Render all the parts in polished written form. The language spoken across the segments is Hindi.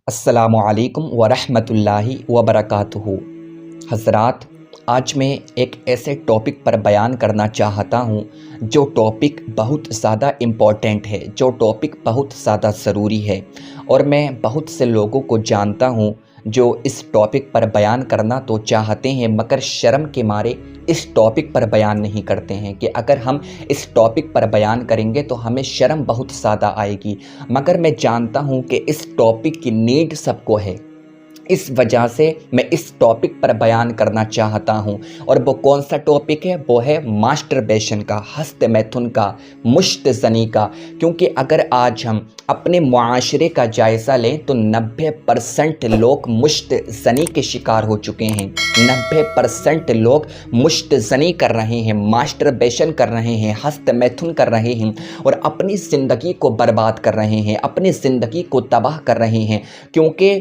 अस्सलामुअलैकुम वरहमतुल्लाहि वबरकातुहू। हज़रात, आज मैं एक ऐसे टॉपिक पर बयान करना चाहता हूँ जो टॉपिक बहुत ज़्यादा इम्पॉर्टेंट है, जो टॉपिक बहुत ज़्यादा ज़रूरी है। और मैं बहुत से लोगों को जानता हूँ जो इस टॉपिक पर बयान करना तो चाहते हैं मगर शर्म के मारे इस टॉपिक पर बयान नहीं करते हैं कि अगर हम इस टॉपिक पर बयान करेंगे तो हमें शर्म बहुत ज़्यादा आएगी। मगर मैं जानता हूँ कि इस टॉपिक की नीड सबको है, इस वजह से मैं इस टॉपिक पर बयान करना चाहता हूँ। और वो कौन सा टॉपिक है? वो है मास्टरबेशन का, हस्त मैथुन का, मुश्त ज़नी का। क्योंकि अगर आज हम अपने मुआशरे का जायज़ा लें तो 90% लोग मुश्त ज़नी के शिकार हो चुके हैं। 90% लोग मुश्त ज़नी कर रहे हैं, मास्टरबेशन कर रहे हैं, हस्त मैथुन कर रहे हैं और अपनी ज़िंदगी को बर्बाद कर रहे हैं, अपनी ज़िंदगी को तबाह कर रहे हैं। क्योंकि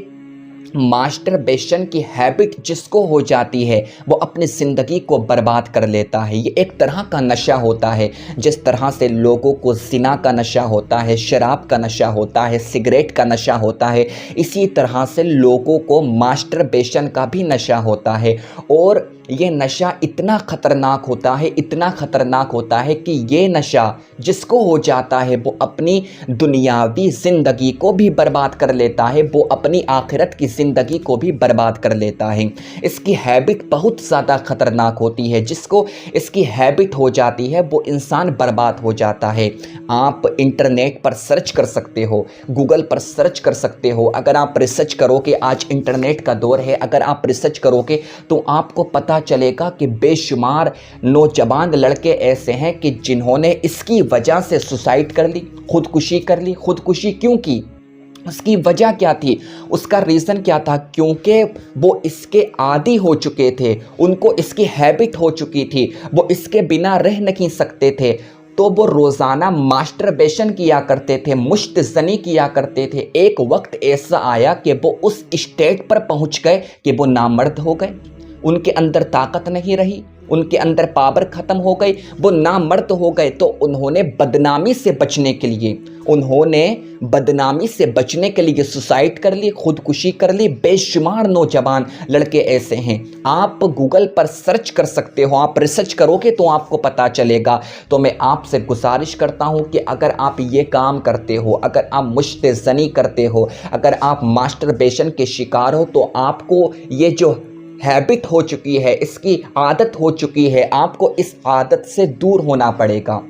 मास्टरबेशन की हैबिट जिसको हो जाती है वो अपनी ज़िंदगी को बर्बाद कर लेता है। ये एक तरह का नशा होता है, जिस तरह से लोगों को ज़िना का नशा होता है, शराब का नशा होता है, सिगरेट का नशा होता है, इसी तरह से लोगों को मास्टरबेशन का भी नशा होता है। और ये नशा इतना ख़तरनाक होता है, इतना ख़तरनाक होता है कि ये नशा जिसको हो जाता है वो अपनी दुनियावी ज़िंदगी को भी बर्बाद कर लेता है, वो अपनी आखिरत की ज़िंदगी को भी बर्बाद कर लेता है। इसकी हैबिट बहुत ज़्यादा ख़तरनाक होती है, जिसको इसकी हैबिट हो जाती है वो इंसान बर्बाद हो जाता है। आप इंटरनेट पर सर्च कर सकते हो, गूगल पर सर्च कर सकते हो। अगर आप रिसर्च करोगे, आज इंटरनेट का दौर है, अगर आप रिसर्च करोगे तो आपको पता चलेगा कि बेशुमार नौजवान लड़के ऐसे हैं कि जिन्होंने इसकी वजह से सुसाइड कर ली, खुदकुशी कर ली। खुदकुशी क्यों की? उसकी वजह क्या थी? उसका रीज़न क्या था? क्योंकि वो इसके आदी हो चुके थे, उनको इसकी हैबिट हो चुकी थी, वो इसके बिना रह नहीं सकते थे। तो वो रोज़ाना मास्टरबेशन किया करते थे, मुश्त ज़नी किया करते थे। एक वक्त ऐसा आया कि वो उस स्टेट पर पहुंच गए कि वो नामर्द हो गए, उनके अंदर ताकत नहीं रही, उनके अंदर पावर ख़त्म हो गई, वो नामर्द हो गए। तो उन्होंने बदनामी से बचने के लिए सुसाइड कर ली, खुदकुशी कर ली। बेशुमार नौजवान लड़के ऐसे हैं। आप गूगल पर सर्च कर सकते हो, आप रिसर्च करोगे तो आपको पता चलेगा। तो मैं आपसे गुजारिश करता हूं कि अगर आप ये काम करते हो, अगर आप मुश्त ज़नी करते हो, अगर आप मास्टरबेशन के शिकार हो, तो आपको ये जो हैबिट हो चुकी है, इसकी आदत हो चुकी है, आपको इस आदत से दूर होना पड़ेगा।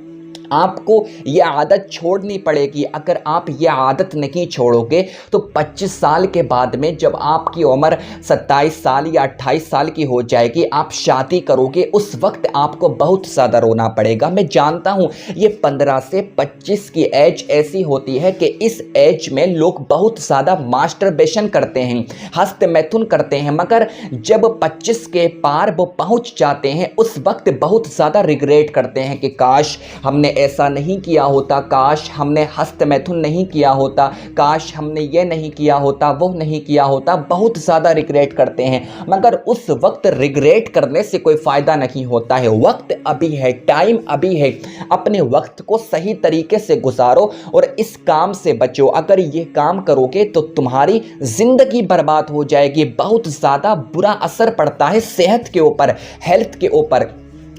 आपको ये आदत छोड़नी पड़ेगी। अगर आप ये आदत नहीं छोड़ोगे तो 25 साल के बाद में जब आपकी उम्र 27 साल या 28 साल की हो जाएगी, आप शादी करोगे, उस वक्त आपको बहुत ज़्यादा रोना पड़ेगा। मैं जानता हूँ ये 15 से 25 की एज ऐसी होती है कि इस एज में लोग बहुत ज़्यादा मास्टरबेशन करते हैं, हस्त मैथुन करते हैं, मगर जब 25 के पार वो पहुँच जाते हैं उस वक्त बहुत ज़्यादा रिग्रेट करते हैं कि काश हमने ऐसा नहीं किया होता, काश हमने हस्त मैथुन नहीं किया होता, काश हमने ये नहीं किया होता, वो नहीं किया होता। बहुत ज़्यादा रिग्रेट करते हैं, मगर उस वक्त रिग्रेट करने से कोई फ़ायदा नहीं होता है। वक्त अभी है, टाइम अभी है, अपने वक्त को सही तरीके से गुजारो और इस काम से बचो। अगर ये काम करोगे तो तुम्हारी ज़िंदगी बर्बाद हो जाएगी। बहुत ज़्यादा बुरा असर पड़ता है सेहत के ऊपर, हेल्थ के ऊपर।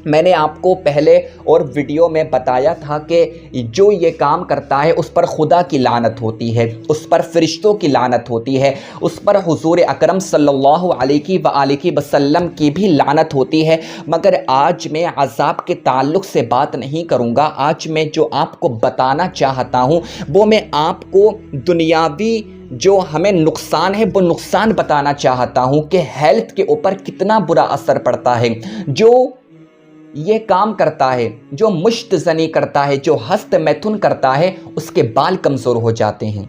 मैंने आपको पहले और वीडियो में बताया था कि जो ये काम करता है उस पर खुदा की लानत होती है, उस पर फरिश्तों की लानत होती है, उस पर हुजूर अकरम सल्लल्लाहु अलैहि वसल्लम की भी लानत होती है। मगर आज मैं अज़ाब के ताल्लुक़ से बात नहीं करूँगा। आज मैं जो आपको बताना चाहता हूँ वो मैं आपको दुनियावी जो हमें नुकसान है वो नुकसान बताना चाहता हूँ कि हेल्थ के ऊपर कितना बुरा असर पड़ता है। जो ये काम करता है, जो मुश्त ज़नी करता है, जो हस्त मैथुन करता है, उसके बाल कमज़ोर हो जाते हैं,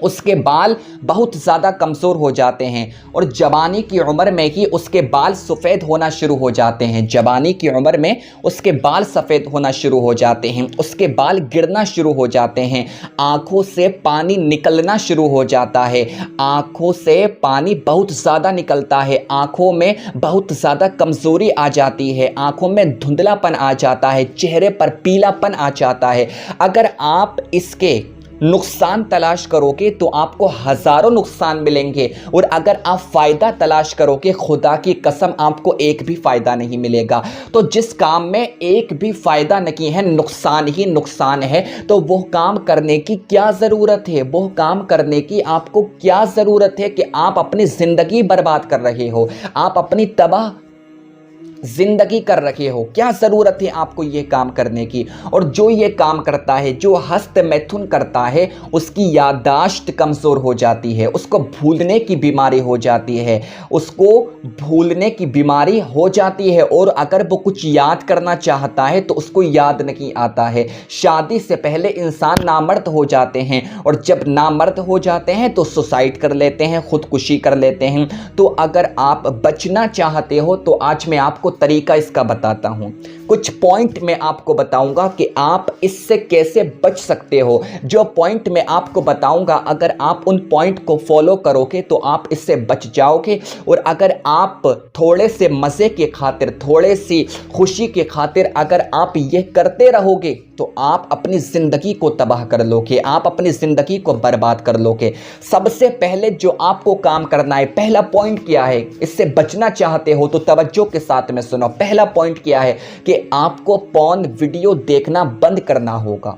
उसके बाल बहुत ज़्यादा कमज़ोर हो जाते हैं और जवानी की उम्र में ही उसके बाल सफ़ेद होना शुरू हो जाते हैं। जवानी की उम्र में उसके बाल सफ़ेद होना शुरू हो जाते हैं, उसके बाल गिरना शुरू हो जाते हैं, आँखों से पानी निकलना शुरू हो जाता है, आँखों से पानी बहुत ज़्यादा निकलता है, आँखों में बहुत ज़्यादा कमज़ोरी आ जाती है, आँखों में धुंधलापन आ जाता है, चेहरे पर पीलापन आ जाता है। अगर आप इसके नुकसान तलाश करोगे तो आपको हजारों नुकसान मिलेंगे, और अगर आप फायदा तलाश करोगे खुदा की कसम आपको एक भी फायदा नहीं मिलेगा। तो जिस काम में एक भी फायदा नहीं है, नुकसान ही नुकसान है, तो वो काम करने की क्या जरूरत है? वो काम करने की आपको क्या जरूरत है कि आप अपनी जिंदगी बर्बाद कर रहे हो, आप अपनी तबाह जिंदगी कर रखे हो? क्या जरूरत है आपको ये काम करने की? और जो ये काम करता है, जो हस्त मैथुन करता है, उसकी याददाश्त कमजोर हो जाती है, उसको भूलने की बीमारी हो जाती है, उसको भूलने की बीमारी हो जाती है, और अगर वो कुछ याद करना चाहता है तो उसको याद नहीं आता है। शादी से पहले इंसान नामर्द हो जाते हैं, और जब नामर्द हो जाते हैं तो सुसाइड कर लेते हैं, खुदकुशी कर लेते हैं। तो अगर आप बचना चाहते हो तो आज मैं आपको तरीका इसका बताता हूं। कुछ पॉइंट मैं आपको बताऊंगा कि आप इससे कैसे बच सकते हो। जो पॉइंट मैं आपको बताऊंगा, अगर आप उन पॉइंट को फॉलो करोगे तो आप इससे बच जाओगे। और अगर आप थोड़े से मजे के खातिर, थोड़े सी खुशी के खातिर अगर आप ये करते रहोगे तो आप अपनी जिंदगी को तबाह कर लोगे, आप अपनी जिंदगी को बर्बाद कर लोगे। सबसे पहले जो आपको काम करना है, पहला पॉइंट क्या है? इससे बचना चाहते हो तो तवज्जो के साथ में सुनो। पहला पॉइंट क्या है कि आपको पॉर्न वीडियो देखना बंद करना होगा,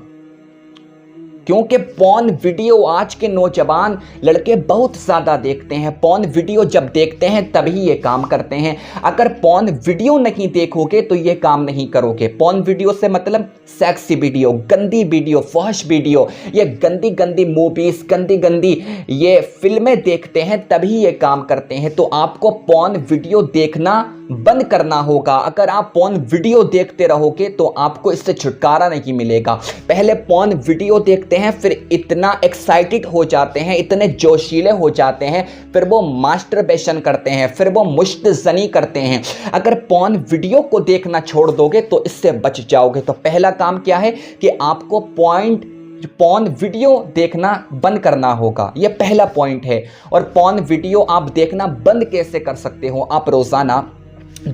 क्योंकि पॉर्न वीडियो आज के नौजवान लड़के बहुत ज़्यादा देखते हैं। पॉर्न वीडियो जब देखते हैं तभी ये काम करते हैं। अगर पॉर्न वीडियो नहीं देखोगे तो ये काम नहीं करोगे। पॉर्न वीडियो से मतलब सेक्सी वीडियो, गंदी वीडियो, फहश वीडियो, ये गंदी गंदी मूवीज, गंदी गंदी ये फिल्में देखते हैं तभी ये काम करते हैं। तो आपको पॉर्न वीडियो देखना बंद करना होगा। अगर आप पॉर्न वीडियो देखते रहोगे तो आपको इससे छुटकारा नहीं मिलेगा। पहले पॉर्न वीडियो देखते हैं, फिर इतना एक्साइटेड हो जाते हैं, इतने जोशीले हो जाते हैं, फिर वो मास्टरबेशन करते हैं, फिर वो मुश्तज़नी करते हैं। अगर पॉर्न वीडियो को देखना छोड़ दोगे तो इससे बच जाओगे। तो पहला काम क्या है कि आपको पॉर्न वीडियो देखना बंद करना होगा। यह पहला पॉइंट है। और पॉर्न वीडियो आप देखना बंद कैसे कर सकते हो? आप रोजाना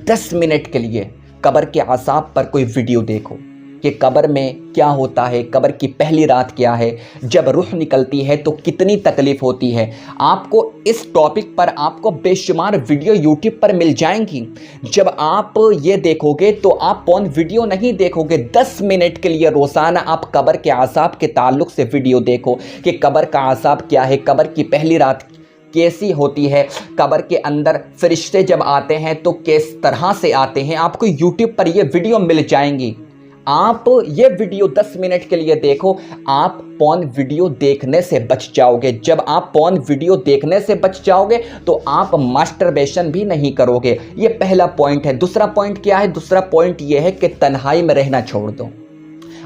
10 मिनट के लिए कब्र के अज़ाब पर कोई वीडियो देखो कि कब्र में क्या होता है, कब्र की पहली रात क्या है, जब रूह निकलती है तो कितनी तकलीफ होती है। आपको इस टॉपिक पर आपको बेशुमार वीडियो यूट्यूब पर मिल जाएंगी। जब आप ये देखोगे तो आप पॉर्न वीडियो नहीं देखोगे। 10 मिनट के लिए रोज़ाना आप कब्र के अज़ाब के ताल्लुक से वीडियो देखो कि कब्र का अज़ाब क्या है, कब्र की पहली रात कैसी होती है, कब्र के अंदर फरिश्ते जब आते हैं तो किस तरह से आते हैं। आपको यूट्यूब पर ये वीडियो मिल जाएंगी। आप ये वीडियो 10 मिनट के लिए देखो, आप पॉर्न वीडियो देखने से बच जाओगे। जब आप पॉर्न वीडियो देखने से बच जाओगे तो आप मास्टरबेशन भी नहीं करोगे। ये पहला पॉइंट है। दूसरा पॉइंट क्या है? दूसरा पॉइंट ये है कि तन्हाई में रहना छोड़ दो,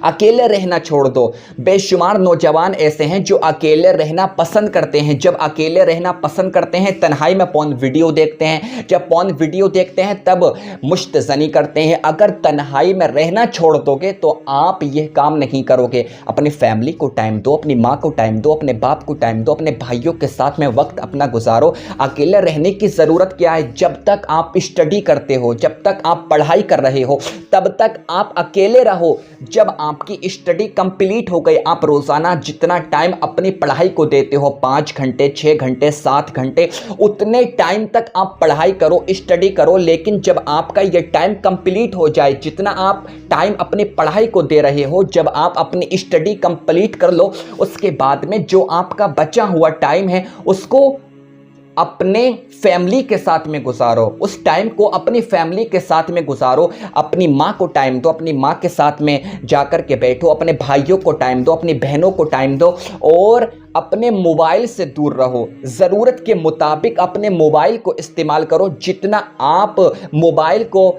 अकेले रहना छोड़ दो। बेशुमार नौजवान ऐसे हैं जो अकेले रहना पसंद करते हैं। जब अकेले रहना पसंद करते हैं तन्हाई में पॉर्न वीडियो देखते हैं। जब पॉर्न वीडियो देखते हैं तब मुश्तज़नी करते हैं। अगर तन्हाई में रहना छोड़ दोगे तो आप यह काम नहीं करोगे। अपनी फैमिली को टाइम दो, अपनी माँ को टाइम दो, अपने बाप को टाइम दो, अपने भाइयों के साथ में वक्त अपना गुजारो। अकेले रहने की ज़रूरत क्या है? जब तक आप स्टडी करते हो, जब तक आप पढ़ाई कर रहे हो, तब तक आप अकेले रहो। जब आपकी स्टडी कंप्लीट हो गई, आप रोजाना जितना टाइम अपनी पढ़ाई को देते हो, 5 घंटे, 6 घंटे, 7 घंटे, उतने टाइम तक आप पढ़ाई करो, स्टडी करो। लेकिन जब आपका ये टाइम कंप्लीट हो जाए, जितना आप टाइम अपनी पढ़ाई को दे रहे हो, जब आप अपनी स्टडी कंप्लीट कर लो, उसके बाद में जो आपका बचा हुआ टाइम है उसको अपने फैमिली के साथ में गुजारो। उस टाइम को अपनी फैमिली के साथ में गुजारो। अपनी माँ को टाइम दो, अपनी माँ के साथ में जाकर के बैठो, अपने भाइयों को टाइम दो, अपनी बहनों को टाइम दो, और अपने मोबाइल से दूर रहो। ज़रूरत के मुताबिक अपने मोबाइल को इस्तेमाल करो। जितना आप मोबाइल को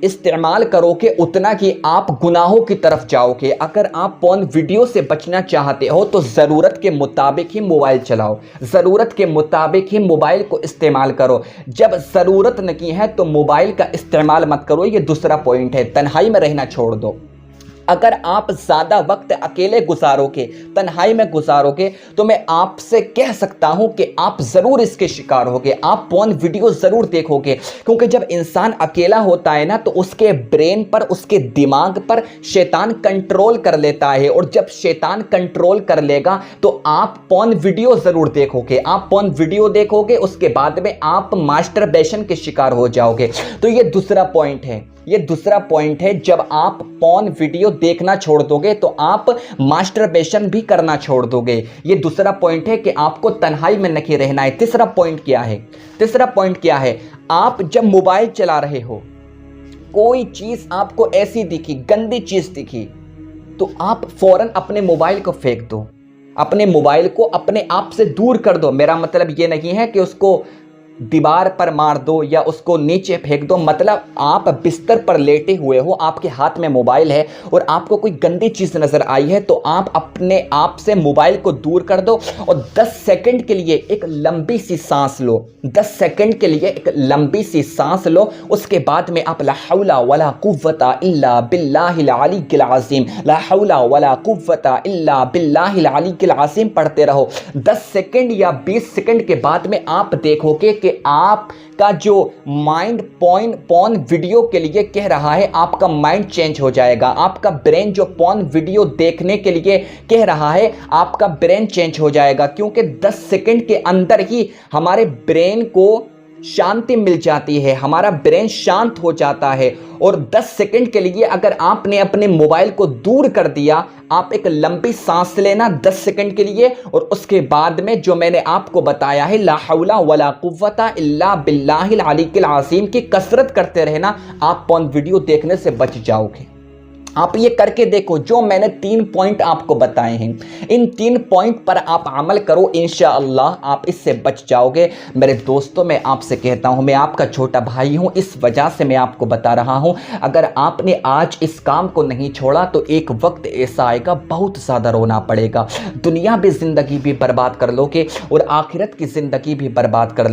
इस्तेमाल करोगे उतना ही आप गुनाहों की तरफ जाओगे। अगर आप पॉर्न वीडियो से बचना चाहते हो तो ज़रूरत के मुताबिक ही मोबाइल चलाओ, ज़रूरत के मुताबिक ही मोबाइल को इस्तेमाल करो। जब ज़रूरत नहीं है तो मोबाइल का इस्तेमाल मत करो। ये दूसरा पॉइंट है। तन्हाई में रहना छोड़ दो। अगर आप ज़्यादा वक्त अकेले गुजारोगे, तन्हाई में गुजारोगे, तो मैं आपसे कह सकता हूं कि आप ज़रूर इसके शिकार होगे, आप पॉर्न वीडियो ज़रूर देखोगे। क्योंकि जब इंसान अकेला होता है ना, तो उसके ब्रेन पर, उसके दिमाग पर शैतान कंट्रोल कर लेता है, और जब शैतान कंट्रोल कर लेगा तो आप पॉर्न वीडियो ज़रूर देखोगे। आप पॉर्न वीडियो देखोगे, उसके बाद में आप मास्टरबेशन के शिकार हो जाओगे। तो ये दूसरा पॉइंट है, ये दूसरा पॉइंट है। जब आप पॉर्न वीडियो देखना छोड़ दोगे तो आप मास्टरबेशन भी करना छोड़ दोगे। ये दूसरा पॉइंट है कि आपको तन्हाई में नहीं रहना है। तीसरा पॉइंट क्या है? तीसरा पॉइंट क्या है? आप जब मोबाइल चला रहे हो, कोई चीज आपको ऐसी दिखी, गंदी चीज दिखी, तो आप फौरन अपने मोबाइल को फेंक दो, अपने मोबाइल को अपने आप से दूर कर दो। मेरा मतलब ये नहीं है कि उसको दीवार पर मार दो या उसको नीचे फेंक दो। मतलब आप बिस्तर पर लेटे हुए हो, आपके हाथ में मोबाइल है और आपको कोई गंदी चीज नजर आई है, तो आप अपने आप से मोबाइल को दूर कर दो और 10 सेकंड के लिए एक लंबी सी सांस लो। 10 सेकंड के लिए एक लंबी सी सांस लो। उसके बाद में आप ला हौला वला कुव्वता इल्ला बिल्लाहिल अलीय्यिल अज़ीम, ला हौला वला कुव्वता इल्ला बिल्लाहिल अलीय्यिल अज़ीम पढ़ते रहो। 10 सेकंड या 20 सेकंड के बाद में आप देखोगे कि आपका जो माइंड पॉर्न वीडियो के लिए कह रहा है, आपका माइंड चेंज हो जाएगा। आपका ब्रेन जो पॉर्न वीडियो देखने के लिए कह रहा है, आपका ब्रेन चेंज हो जाएगा। क्योंकि 10 सेकंड के अंदर ही हमारे ब्रेन को शांति मिल जाती है, हमारा ब्रेन शांत हो जाता है। और 10 सेकंड के लिए अगर आपने अपने मोबाइल को दूर कर दिया, आप एक लंबी सांस लेना 10 सेकंड के लिए, और उसके बाद में जो मैंने आपको बताया है ला हौला वला कुव्वता इल्ला बिल्लाहिल अलीय्यिल अज़ीम की कसरत करते रहना, आप पॉर्न वीडियो देखने से बच जाओगे। आप ये करके देखो, जो मैंने 3 पॉइंट आपको बताए हैं, इन 3 पॉइंट पर आप अमल करो, इंशाअल्लाह आप इससे बच जाओगे। मेरे दोस्तों, मैं आपसे कहता हूं, मैं आपका छोटा भाई हूं, इस वजह से मैं आपको बता रहा हूं, अगर आपने आज इस काम को नहीं छोड़ा तो एक वक्त ऐसा आएगा, बहुत ज़्यादा रोना पड़ेगा। दुनिया भी ज़िंदगी भी बर्बाद कर लोगे और आखिरत की ज़िंदगी भी बर्बाद कर लो।